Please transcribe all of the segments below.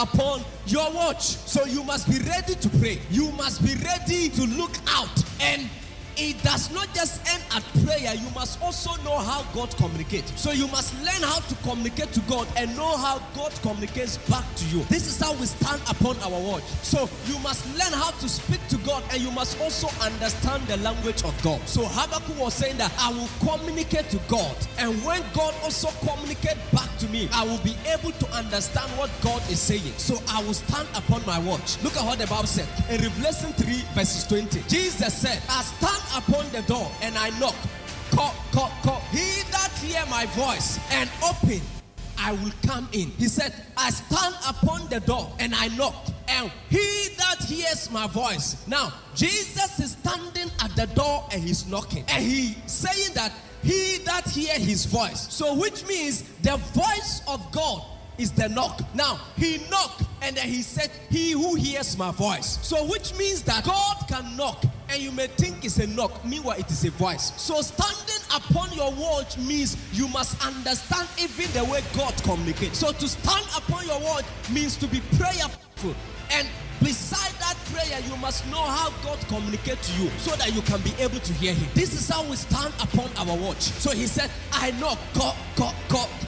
upon your watch. So you must be ready to pray. You must be ready to look out. And it does not just end at prayer. You must also know how God communicates. So you must learn how to communicate to God and know how God communicates back to you. This is how we stand upon our watch. So you must learn how to speak to God, and you must also understand the language of God. So Habakkuk was saying that I will communicate to God, and when God also communicates back to me, I will be able to understand what God is saying. So I will stand upon my watch. Look at what the Bible said in Revelation 3 verses 20. Jesus said, I stand upon the door and I knock. Call. He that hear my voice and open, I will come in. He said, I stand upon the door and I knock, and he that hears my voice. Now, Jesus is standing at the door and he's knocking, and he's saying that he that hear his voice. So which means the voice of God is the knock. Now, he knocked and then he said, he who hears my voice. So which means that God can knock and you may think it's a knock, meanwhile it is a voice. So standing upon your watch means you must understand even the way God communicates. So to stand upon your watch means to be prayerful, and beside that prayer, you must know how God communicates to you so that you can be able to hear him. This is how we stand upon our watch. So he said, I knock, call.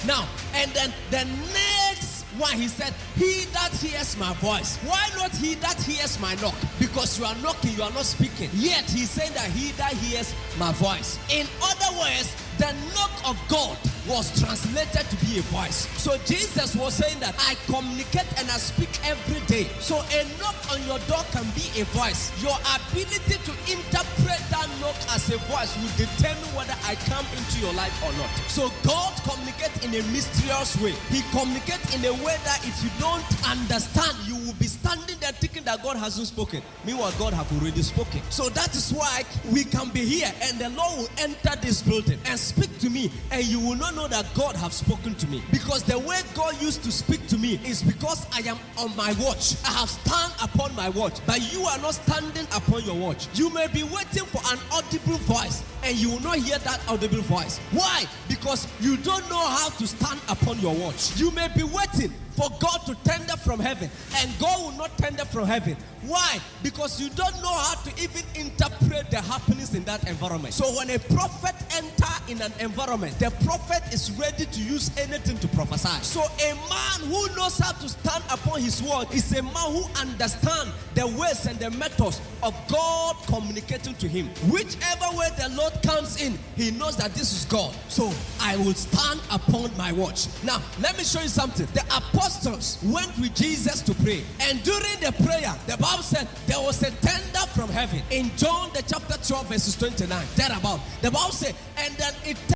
Now, and then the next one, he said, he that hears my voice. Why not he that hears my knock? Because you are knocking, you are not speaking. Yet he said that he that hears my voice. In other words, the knock of God was translated to be a voice. So Jesus was saying that I communicate and I speak every day. So a knock on your door can be a voice. Your ability to interpret that knock as a voice will determine whether I come into your life or not. So God communicates in a mysterious way. He communicates in a way that if you don't understand, you will be standing there thinking that God hasn't spoken. Meanwhile, God has already spoken. So that is why we can be here and the Lord will enter this building and speak to me, and you will not know that God has spoken to me, because the way God used to speak to me is because I am on my watch. I have stand upon my watch, but you are not standing upon your watch. You may be waiting for an audible voice and you will not hear that audible voice. Why? Because you don't know how to stand upon your watch. You may be waiting for God to tender from heaven, and God will not tender from heaven. Why? Because you don't know how to even interpret the happenings in that environment. So when a prophet enters in an environment, the prophet is ready to use anything to prophesy. So a man who knows how to stand upon his word is a man who understands the ways and the methods of God communicating to him. Whichever way the Lord comes in, he knows that this is God. So I will stand upon my watch. Now, let me show you something. The apostles went with Jesus to pray, and during the prayer, the Bible said there was a tender from heaven. In John the chapter 12 verses 29, thereabout, the Bible said, and then it